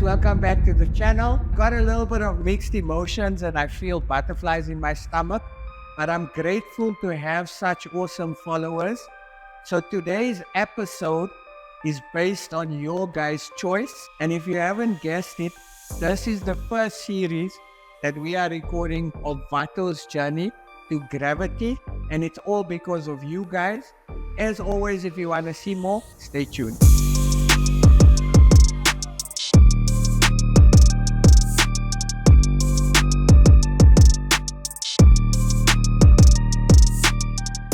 guys, welcome back to the channel. Got a little bit of mixed emotions and I feel butterflies in my stomach, but I'm grateful to have such awesome followers. So today's episode is based on your guys' choice, and if you haven't guessed it, this is the first series that we are recording of VATO's journey to gravity, and it's all because of you guys. As always, if you want to see more, stay tuned.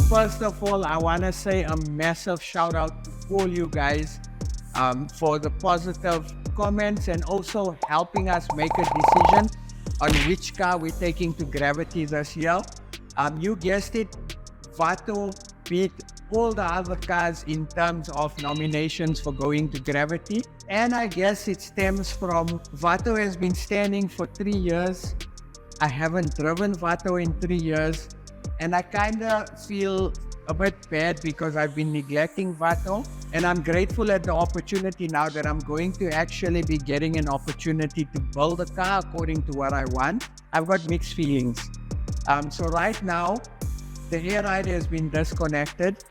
First of all, I want to say a massive shout out to all you guys for the positive comments and also helping us make a decision on which car we're taking to gravity this year. You guessed it, VATO beat all the other cars in terms of nominations for going to gravity. And I guess it stems from VATO has been standing for 3 years. I haven't driven VATO in 3 years. And I kind of feel a bit bad because I've been neglecting VATO. And I'm grateful at the opportunity now that I'm going to actually be getting an opportunity to build a car according to what I want. I've got mixed feelings. So right now, the air ride has been disconnected.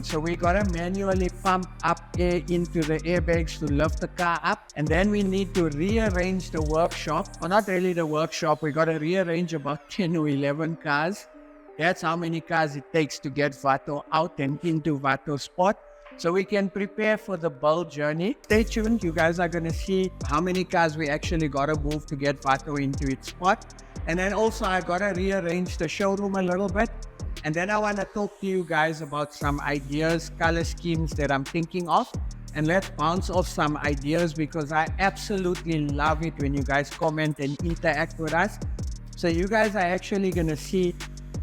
So we gotta manually pump up air into the airbags to lift the car up. And then we need to rearrange the workshop. Or not really the workshop, we gotta rearrange about 10 or 11 cars. That's how many cars it takes to get VATO out and into VATO spot. So we can prepare for the build journey. Stay tuned, you guys are gonna see how many cars we actually gotta move to get VATO into its spot. And then also I gotta rearrange the showroom a little bit. And then I wanna talk to you guys about some ideas, color schemes that I'm thinking of. And let's bounce off some ideas because I absolutely love it when you guys comment and interact with us. So you guys are actually gonna see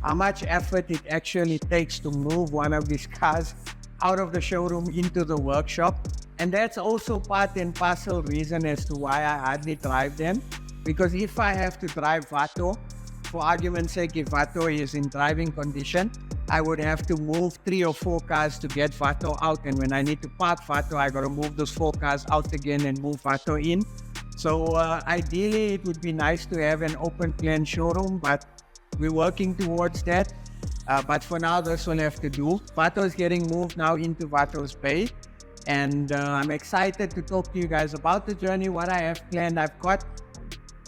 how much effort it actually takes to move one of these cars out of the showroom into the workshop. And that's also part and parcel reason as to why I hardly drive them. Because if I have to drive VATO, for argument's sake, if VATO is in driving condition, I would have to move 3 or 4 cars to get VATO out. And when I need to park VATO, I gotta move those 4 cars out again and move VATO in. So ideally, it would be nice to have an open plan showroom, but we're working towards that. But for now, this will have to do. VATO is getting moved now into VATO's bay. And I'm excited to talk to you guys about the journey, what I have planned. I've got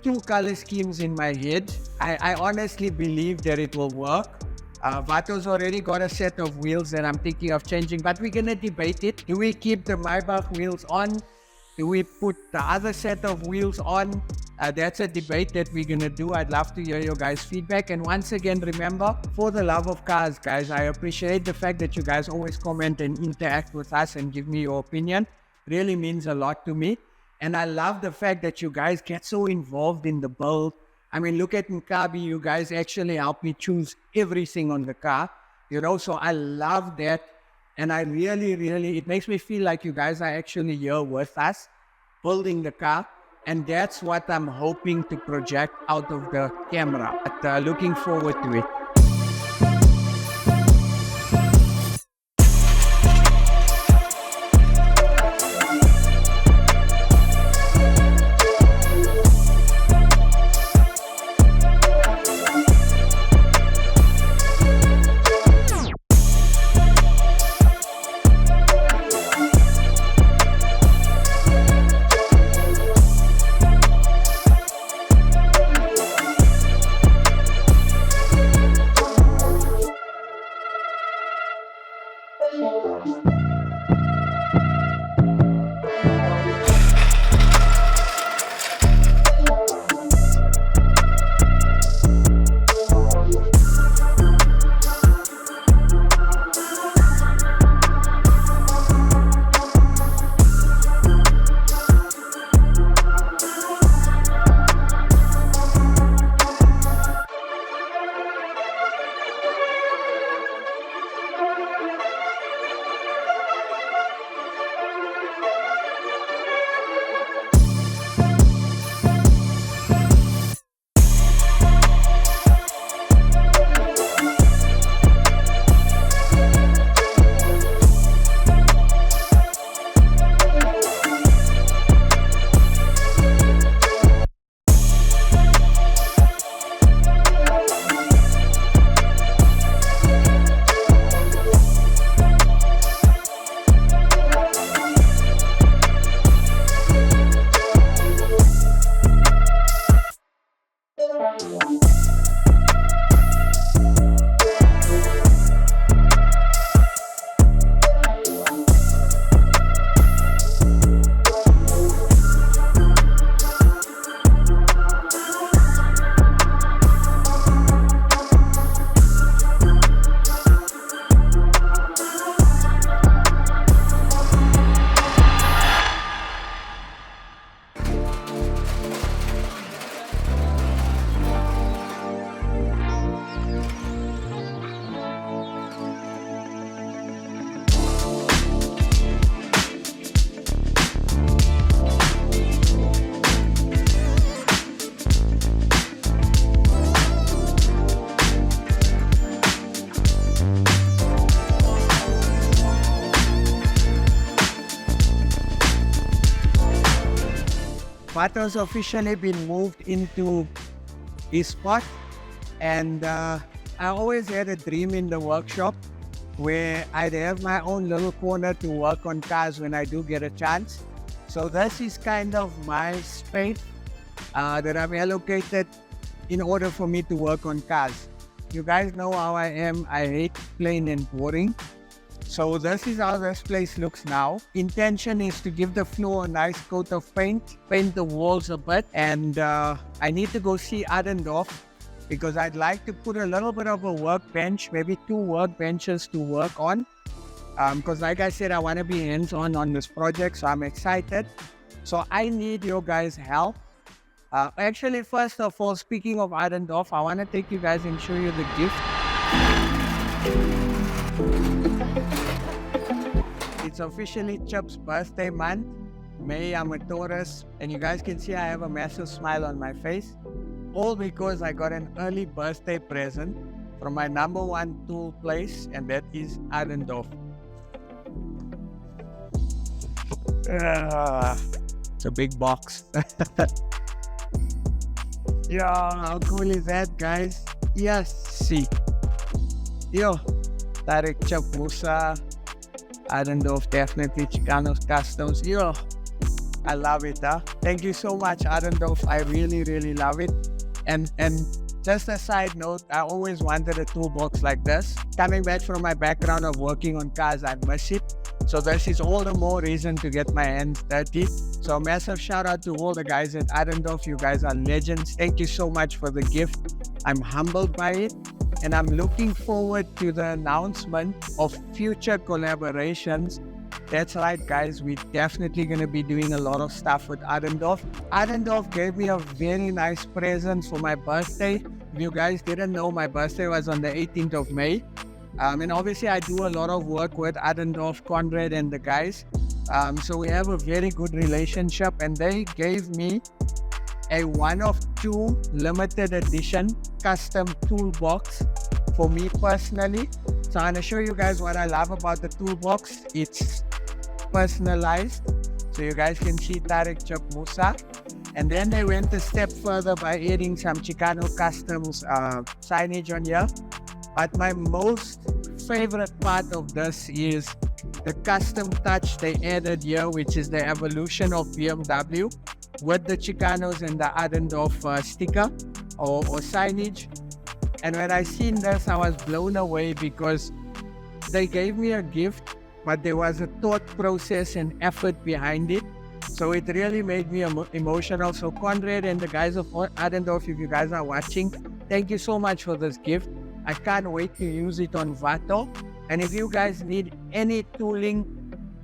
2 color schemes in my head. I honestly believe that it will work. VATO's already got a set of wheels that I'm thinking of changing, but we're gonna debate it. Do we keep the Maybach wheels on? Do we put the other set of wheels on? That's a debate that we're gonna do. I'd love to hear your guys' feedback. And once again, remember, for the love of cars, guys, I appreciate the fact that you guys always comment and interact with us and give me your opinion. Really means a lot to me. And I love the fact that you guys get so involved in the build. I mean, look at Nkabi, you guys actually help me choose everything on the car. You know, so I love that. And I really, it makes me feel like you guys are actually here with us, building the car. And that's what I'm hoping to project out of the camera. But looking forward to it. VATO's officially been moved into his spot, and I always had a dream in the workshop where I'd have my own little corner to work on cars when I do get a chance. So this is kind of my space that I'm allocated in order for me to work on cars. You guys know how I am. I hate plain and boring. So this is how this place looks now. Intention is to give the floor a nice coat of paint the walls a bit, and I need to go see Adendorf because I'd like to put a little bit of a workbench, maybe 2 workbenches to work on. Because like I said, I want to be hands-on on this project, so I'm excited. So I need your guys' help. Actually, first of all, speaking of Adendorf, I want to take you guys and show you the gift. It's officially Chip's birthday month. May, I'm a Taurus, and you guys can see I have a massive smile on my face. All because I got an early birthday present from my #1 tool place, and that is Adendorf. It's a big box. Yeah, how cool is that, guys? Yes, see. Yo, Tarek, Chip, Musa, Adendorf, definitely Chicanos Customs. Yo, I love it, huh? Thank you so much, Adendorf. I really, really love it. And just a side note, I always wanted a toolbox like this. Coming back from my background of working on cars, I miss it. So this is all the more reason to get my hands dirty. So massive shout out to all the guys at Adendorf. You guys are legends. Thank you so much for the gift. I'm humbled by it. And I'm looking forward to the announcement of future collaborations. That's right, guys. We're definitely going to be doing a lot of stuff with Adendorf. Adendorf gave me a very nice present for my birthday. If you guys didn't know, my birthday was on the 18th of May. And obviously, I do a lot of work with Adendorf, Conrad, and the guys. So we have a very good relationship. And they gave me a 1 of 2 limited edition custom toolbox for me personally. So I'm going to show you guys what I love about the toolbox. It's personalized, so you guys can see Tarek, Chip, Musa. And then they went a step further by adding some Chicano Customs signage on here. But my most favorite part of this is the custom touch they added here, which is the evolution of BMW with the Chicanos and the Adendorf sticker or signage. And when I seen this, I was blown away because they gave me a gift, but there was a thought process and effort behind it. So it really made me emotional. So Conrad and the guys of Adendorf, if you guys are watching, thank you so much for this gift. I can't wait to use it on VATO. And if you guys need any tooling,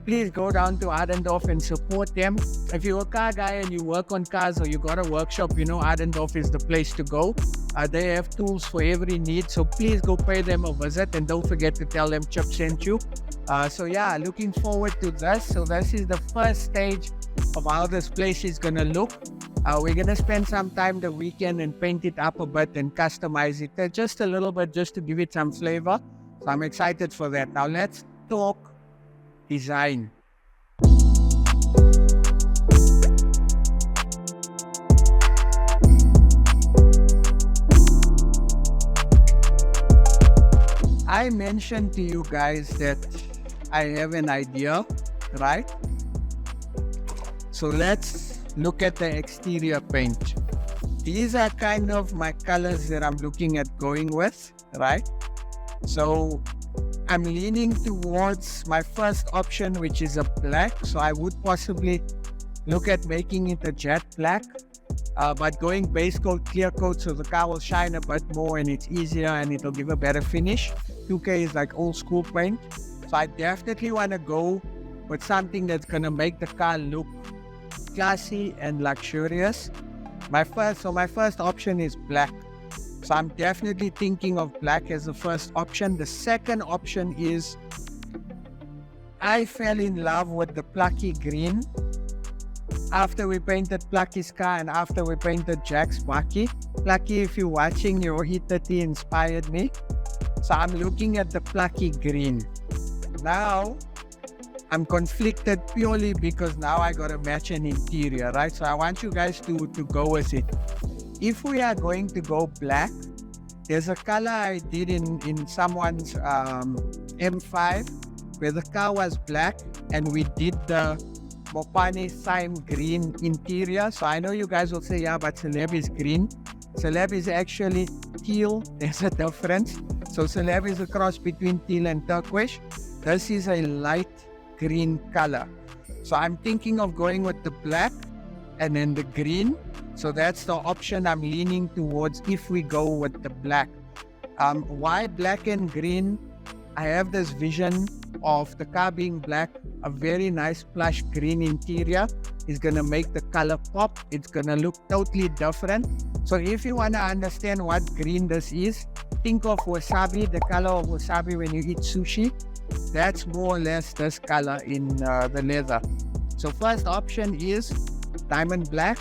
please go down to Adendorf and support them. If you're a car guy and you work on cars or you got a workshop, you know Adendorf is the place to go. They have tools for every need, so please go pay them a visit and don't forget to tell them Chip sent you. So yeah, looking forward to this. So this is the first stage of how this place is gonna look. We're gonna spend some time the weekend and paint it up a bit and customize it just a little bit, just to give it some flavor. So I'm excited for that. Now let's talk design. I mentioned to you guys that I have an idea, right? So let's look at the exterior paint. These are kind of my colors that I'm looking at going with, right? So I'm leaning towards my first option, which is a black. So I would possibly look at making it a jet black, but going base coat, clear coat, so the car will shine a bit more and it's easier and it'll give a better finish. 2K is like old school paint. So I definitely want to go with something that's going to make the car look classy and luxurious. My first option is black. So I'm definitely thinking of black as the first option. The second option is, I fell in love with the Plucky green after we painted Plucky's car and after we painted Jack's Bucky. Plucky, if you're watching, your E30 inspired me. So I'm looking at the Plucky green. Now, I'm conflicted purely because now I got to match an interior, right? So I want you guys to go with it. If we are going to go black, there's a color I did in someone's M5 where the car was black and we did the Mopane Thyme green interior. So I know you guys will say, yeah, but Celeb is green. Celeb is actually teal. There's a difference. So Celeb is a cross between teal and turquoise. This is a light green color. So I'm thinking of going with the black and then the green. So that's the option I'm leaning towards if we go with the black. Why black and green? I have this vision of the car being black, a very nice plush green interior is going to make the color pop. It's going to look totally different. So if you want to understand what green this is, think of wasabi, the color of wasabi when you eat sushi. That's more or less this color in the leather. So first option is diamond black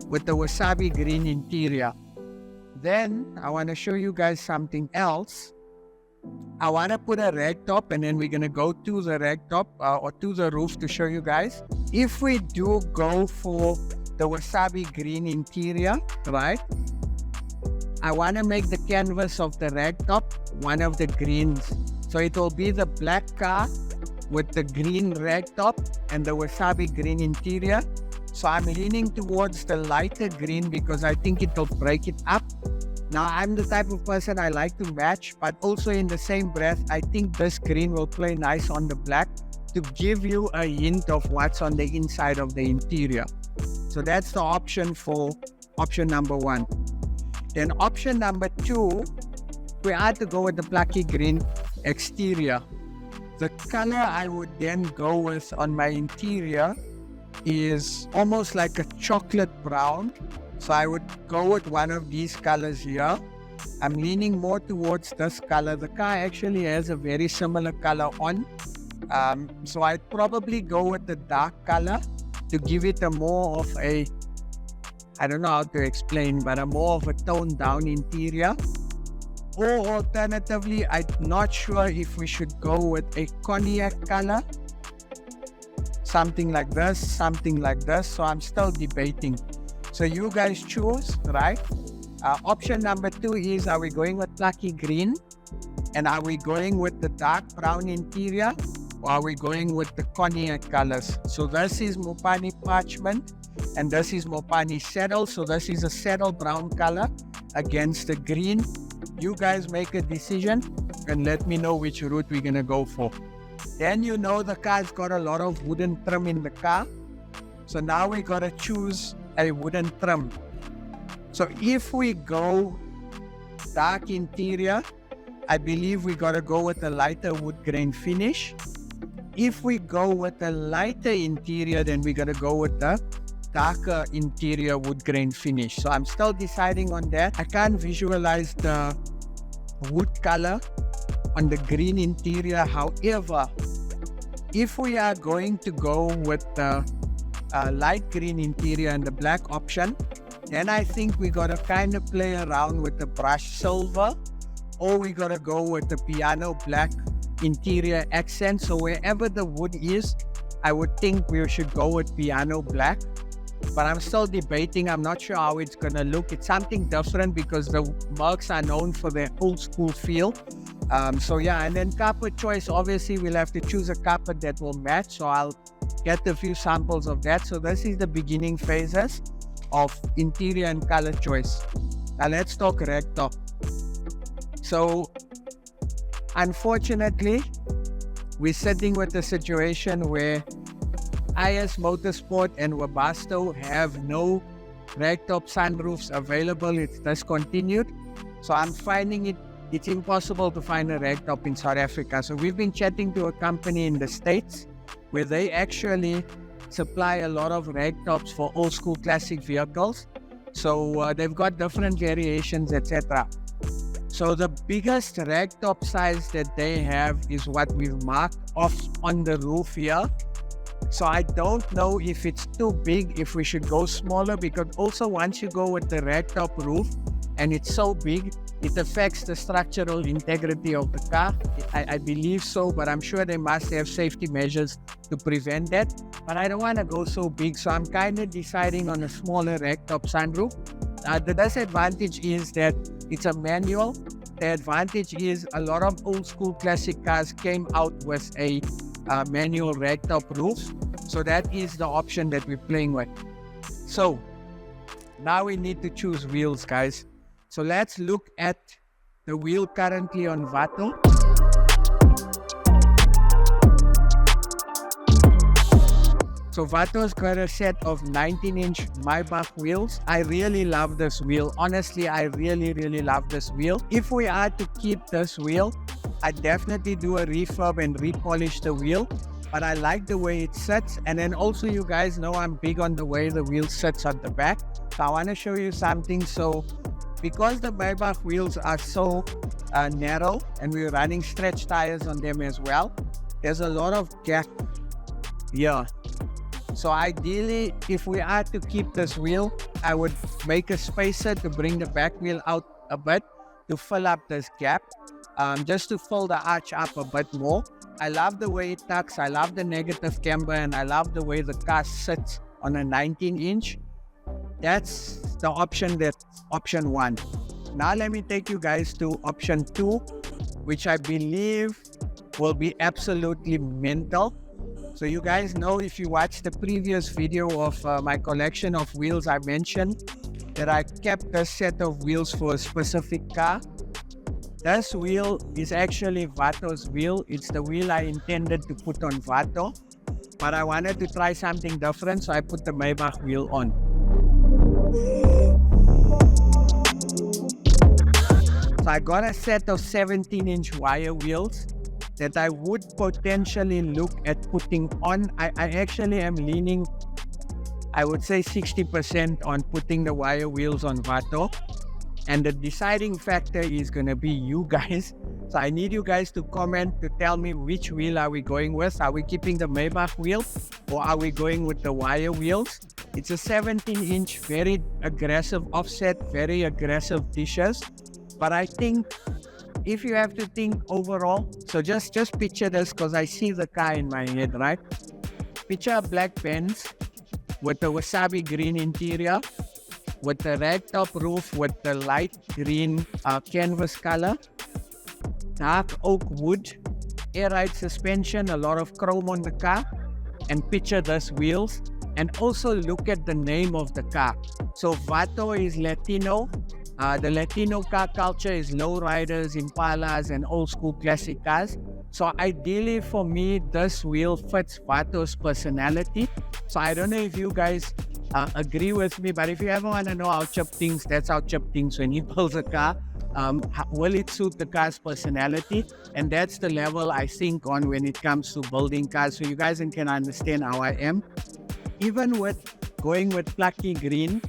with the wasabi green interior. Then I want to show you guys something else. I want to put a rag top and then we're going to go to the rag top or to the roof to show you guys. If we do go for the wasabi green interior, right? I want to make the canvas of the rag top one of the greens. So it will be the black car with the green rag top and the wasabi green interior. So I'm leaning towards the lighter green because I think it will break it up. Now I'm the type of person I like to match, but also in the same breath, I think this green will play nice on the black to give you a hint of what's on the inside of the interior. So that's the option for option number one. Then option number two, we had to go with the plucky green exterior. The color I would then go with on my interior is almost like a chocolate brown. So I would go with one of these colors here. I'm leaning more towards this color. The car actually has a very similar color on. So I'd probably go with the dark color to give it a more of a, I don't know how to explain, but a more of a toned down interior. Or alternatively, I'm not sure if we should go with a cognac color. Something like this, something like this. So I'm still debating. So you guys choose, right? Option number two is, are we going with plucky green? And are we going with the dark brown interior? Or are we going with the cognac colors? So this is Mopane parchment and this is Mopane saddle. So this is a saddle brown color against the green. You guys make a decision and let me know which route we're going to go for. Then you know the car's got a lot of wooden trim in the car. So now we got to choose a wooden trim. So if we go dark interior, I believe we got to go with a lighter wood grain finish. If we go with a lighter interior, then we got to go with the darker interior wood grain finish. So I'm still deciding on that. I can't visualize the wood color on the green interior. However, if we are going to go with the light green interior and the black option, then I think we got to kind of play around with the brushed silver, or we got to go with the piano black interior accent. So wherever the wood is, I would think we should go with piano black. But I'm still debating. I'm not sure how it's going to look. It's something different because the Mercs are known for their old school feel. So yeah, and then carpet choice, obviously we'll have to choose a carpet that will match. So I'll get a few samples of that. So this is the beginning phases of interior and color choice. Now let's talk rag top. So unfortunately, we're sitting with a situation where IS Motorsport and Webasto have no ragtop sunroofs available. It's discontinued. So I'm finding it's impossible to find a ragtop in South Africa. So we've been chatting to a company in the States where they actually supply a lot of ragtops for old school classic vehicles. So they've got different variations, etc. So the biggest ragtop size that they have is what we've marked off on the roof here. So I don't know if it's too big, if we should go smaller, because also once you go with the ragtop roof and it's so big, it affects the structural integrity of the car. I believe so, but I'm sure they must have safety measures to prevent that. But I don't want to go so big, so I'm kind of deciding on a smaller ragtop sunroof. The disadvantage is that it's a manual. The advantage is a lot of old school classic cars came out with a manual ragtop roof. So that is the option that we're playing with. So now we need to choose wheels, guys. So let's look at the wheel currently on VATO. So VATO's got a set of 19-inch Maybach wheels. I really love this wheel. Honestly, I really love this wheel. If we are to keep this wheel, I'd definitely do a refurb and repolish the wheel. But I like the way it sits. And then also, you guys know I'm big on the way the wheel sits at the back. So I want to show you something. So because the Maybach wheels are so narrow and we're running stretch tires on them as well, there's a lot of gap here. So ideally, if we are to keep this wheel, I would make a spacer to bring the back wheel out a bit to fill up this gap, just to fill the arch up a bit more. I love the way it tucks, I love the negative camber, and I love the way the car sits on a 19-inch. That's the option, that's option 1. Now let me take you guys to option 2, which I believe will be absolutely mental. So you guys know, if you watched the previous video of my collection of wheels, I mentioned that I kept a set of wheels for a specific car. This wheel is actually VATO's wheel. It's the wheel I intended to put on VATO, but I wanted to try something different, so I put the Maybach wheel on. So I got a set of 17-inch wire wheels that I would potentially look at putting on. I actually am leaning, I would say 60% on putting the wire wheels on VATO. And the deciding factor is going to be you guys. So I need you guys to comment to tell me which wheel are we going with. Are we keeping the Maybach wheel or are we going with the wire wheels? It's a 17-inch, very aggressive offset, very aggressive dishes. But I think if you have to think overall, so just picture this, because I see the car in my head, right? Picture a black Benz with a wasabi green interior, with the ragtop roof with the light green canvas color, dark oak wood, air ride suspension, a lot of chrome on the car, and picture those wheels. And also look at the name of the car. So VATO is Latino. The Latino car culture is lowriders, Impalas, and old school classic cars. So ideally for me, this wheel fits VATO's personality. So I don't know if you guys agree with me, but if you ever want to know how Chip thinks, that's how Chip thinks when he builds a car. Will it suit the car's personality? And that's the level I think on when it comes to building cars, so you guys can understand how I am. Even with going with plucky green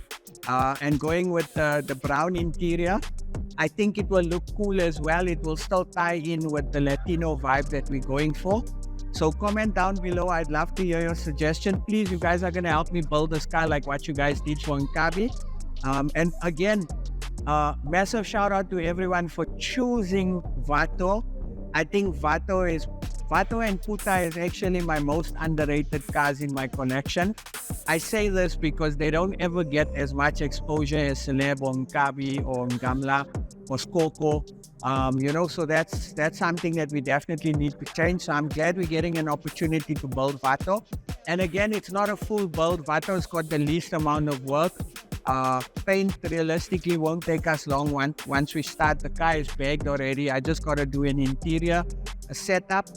and going with the brown interior, I think it will look cool as well. It will still tie in with the Latino vibe that we're going for. So comment down below. I'd love to hear your suggestion. Please, you guys are going to help me build this car like what you guys did for Nkabi. And again, massive shout out to everyone for choosing VATO. I think VATO and Puta is actually my most underrated cars in my collection. I say this because they don't ever get as much exposure as Celeb or Nkabi or Ngamla or Skoko. So that's something that we definitely need to change. So I'm glad we're getting an opportunity to build VATO. And again, it's not a full build. VATO's got the least amount of work. Paint realistically won't take us long once we start. The car is bagged already. I just got to do an interior setup.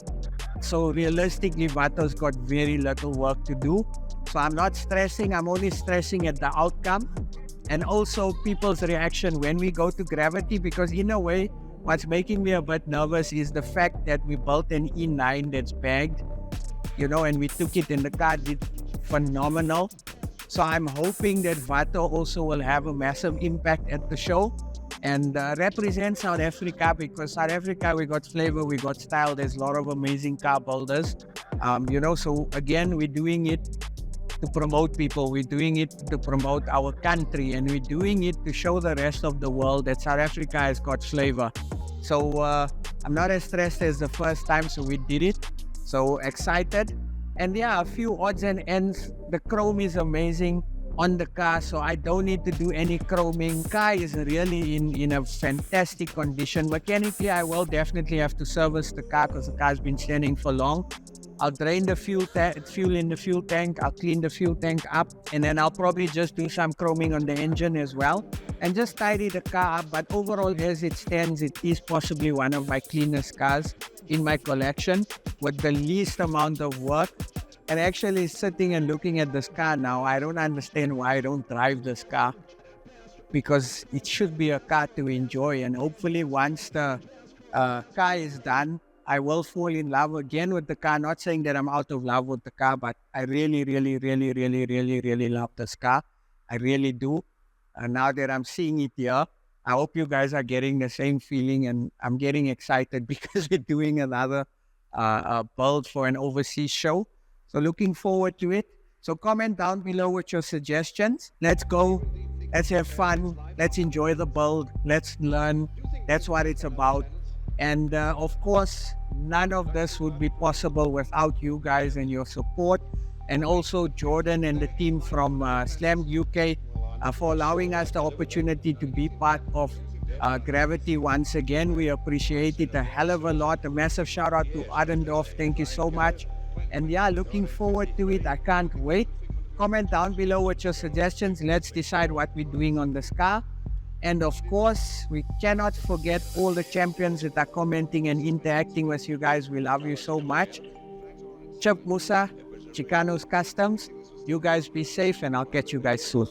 So realistically, VATO's got very little work to do. So I'm not stressing. I'm only stressing at the outcome. And also people's reaction when we go to Gravity, because in a way, what's making me a bit nervous is the fact that we built an E9 that's bagged, and we took it and the car did phenomenal. So I'm hoping that VATO also will have a massive impact at the show and represent South Africa, because South Africa, we got flavor, we got style. There's a lot of amazing car builders, so again, we're doing it to promote people. We're doing it to promote our country, and we're doing it to show the rest of the world that South Africa has got flavor. So I'm not as stressed as the first time, so we did it. So excited. And yeah, a few odds and ends. The chrome is amazing on the car, so I don't need to do any chroming. Car is really in a fantastic condition. Mechanically, I will definitely have to service the car because the car's been standing for long. I'll drain the fuel in the fuel tank. I'll clean the fuel tank up, and then I'll probably just do some chroming on the engine as well, and just tidy the car up. But overall, as it stands, it is possibly one of my cleanest cars in my collection with the least amount of work. And actually sitting and looking at this car now, I don't understand why I don't drive this car, because it should be a car to enjoy. And hopefully once the car is done, I will fall in love again with the car. Not saying that I'm out of love with the car, but I really, really, really, really, really, really love this car. I really do. And now that I'm seeing it here, I hope you guys are getting the same feeling, and I'm getting excited because we're doing another build for an overseas show. So looking forward to it. So comment down below with your suggestions. Let's go. Let's have fun. Let's enjoy the build. Let's learn. That's what it's about. And of course, none of this would be possible without you guys and your support. And also Jordan and the team from Slam UK for allowing us the opportunity to be part of Gravity once again. We appreciate it a hell of a lot. A massive shout out to Adendorf. Thank you so much. And yeah, looking forward to it. I can't wait. Comment down below with your suggestions. Let's decide what we're doing on this car. And of course, we cannot forget all the champions that are commenting and interacting with you guys. We love you so much. Chip Musa, Chicanos Customs. You guys be safe, and I'll catch you guys soon.